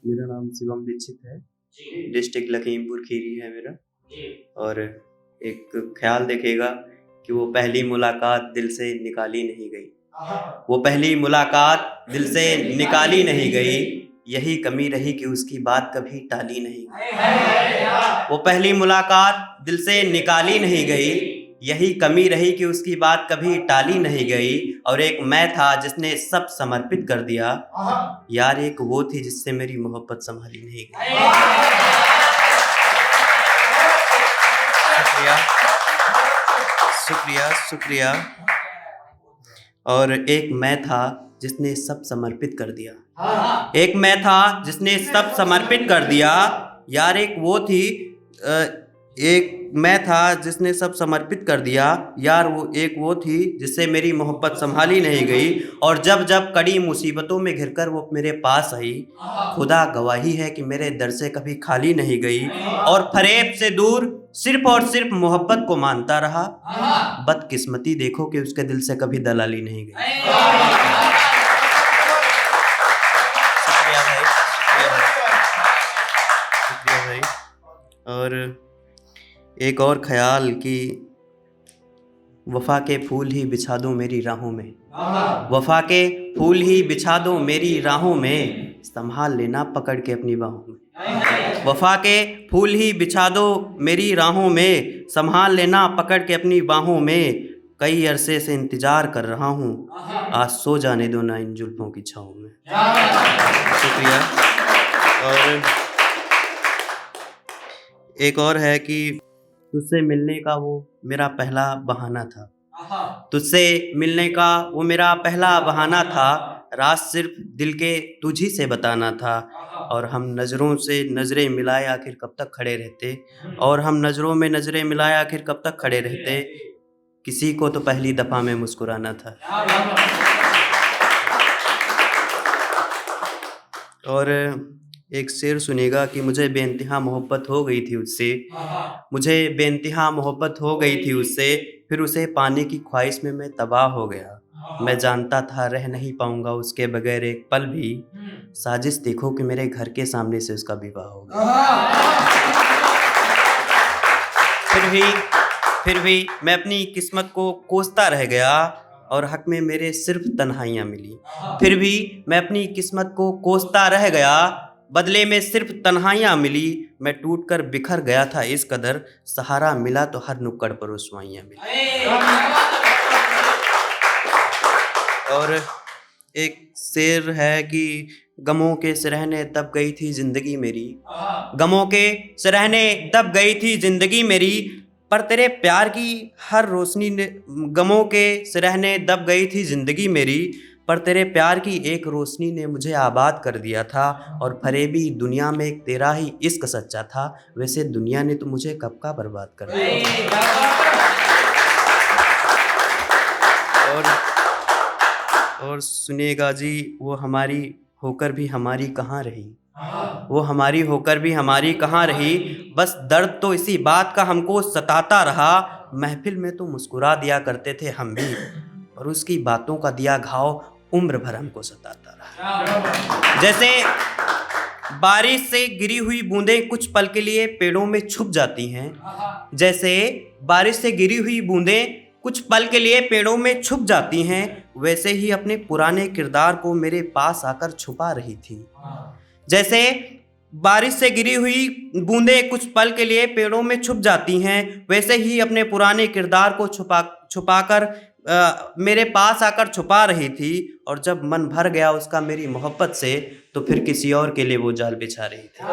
मेरा नाम शिवम दीक्षित है। डिस्ट्रिक्ट लखीमपुर खीरी है मेरा। और एक ख्याल देखिएगा कि वो पहली मुलाकात दिल से निकाली नहीं गई। वो पहली मुलाकात दिल से निकाली नहीं गई, यही कमी रही कि उसकी बात कभी टाली नहीं गई। वो पहली मुलाकात दिल से निकाली नहीं गई, यही कमी रही कि उसकी बात कभी टाली नहीं गई। और एक मैं था जिसने सब समर्पित कर दिया, यार एक वो थी जिससे मेरी मोहब्बत संभाली नहीं गई। शुक्रिया शुक्रिया शुक्रिया। और एक मैं था जिसने सब समर्पित कर दिया। एक मैं था जिसने सब समर्पित कर दिया, यार एक वो थी एक मैं था जिसने सब समर्पित कर दिया, यार वो थी जिससे मेरी मोहब्बत संभाली नहीं गई। और जब जब कड़ी मुसीबतों में घिरकर वो मेरे पास आई, खुदा गवाही है कि मेरे दर से कभी खाली नहीं गई। और फरेब से दूर सिर्फ और सिर्फ मोहब्बत को मानता रहा, बदकिस्मती देखो कि उसके दिल से कभी दलाली नहीं गई। शुक्रिया भाई, शुक्रिया भाई। और एक और ख्याल कि वफ़ा के फूल ही बिछा दो मेरी राहों में, वफ़ा के फूल ही बिछा दो मेरी राहों में, संभाल लेना पकड़ के अपनी बाहों में। वफ़ा के फूल ही बिछा दो मेरी राहों में, संभाल लेना पकड़ के अपनी बाहों में। कई अरसे से इंतज़ार कर रहा हूँ, आज सो जाने दो ना इन जुल्फ़ों की छाँव में। शुक्रिया। और एक और है कि तुझसे मिलने का वो मेरा पहला बहाना था, तुझसे मिलने का वो मेरा पहला बहाना था, राज सिर्फ दिल के तुझी से बताना था। और हम नज़रों से नज़रें मिलाए आखिर कब तक खड़े रहते, और हम नज़रों में नज़रें मिलाए आखिर कब तक खड़े रहते, किसी को तो पहली दफ़ा में मुस्कुराना था। और एक शेर सुनेगा कि मुझे बेइंतहा मोहब्बत हो गई थी उससे, मुझे बेइंतहा मोहब्बत हो गई थी उससे, फिर उसे पाने की ख्वाहिश में मैं तबाह हो गया। मैं जानता था रह नहीं पाऊंगा उसके बगैर एक पल भी, साजिश देखो कि मेरे घर के सामने से उसका विवाह हो गया। फिर भी मैं अपनी किस्मत को कोसता रह गया, और हक में मेरे सिर्फ तन्हाइयाँ मिली। फिर भी मैं अपनी किस्मत को कोसता रह गया, बदले में सिर्फ तन्हाइयाँ मिली। मैं टूटकर बिखर गया था इस कदर, सहारा मिला तो हर नुक्कड़ पर रुसवाइयाँ मिली। और एक शेर है कि गमों के सिरहने दब गई थी जिंदगी मेरी, गमों के सिरहने दब गई थी जिंदगी मेरी, पर तेरे प्यार की हर रोशनी ने, गमों के सिरहने दब गई थी जिंदगी मेरी, पर तेरे प्यार की एक रोशनी ने मुझे आबाद कर दिया था। और फरेबी दुनिया में एक तेरा ही इश्क सच्चा था, वैसे दुनिया ने तो मुझे कब का बर्बाद कर दिया। और सुनिएगा जी, वो हमारी होकर भी हमारी कहाँ रही, वो हमारी होकर भी हमारी कहाँ रही, बस दर्द तो इसी बात का हमको सताता रहा। महफिल में तो मुस्कुरा दिया करते थे हम भी, और उसकी बातों का दिया घाव उम्र भर हमको सताता रहा। जैसे बारिश से गिरी हुई बूंदें कुछ पल के लिए पेड़ों में छुप जाती हैं, जैसे बारिश से गिरी हुई बूंदें कुछ पल के लिए पेड़ों में छुप जाती हैं, वैसे ही अपने पुराने किरदार को मेरे पास आकर छुपा रही थी। जैसे बारिश से गिरी हुई बूंदें कुछ पल के लिए पेड़ों में छुप जाती हैं, वैसे ही अपने पुराने किरदार को छुपाकर मेरे पास आकर छुपा रही थी। और जब मन भर गया उसका मेरी मोहब्बत से, तो फिर किसी और के लिए वो जाल बिछा रही थी।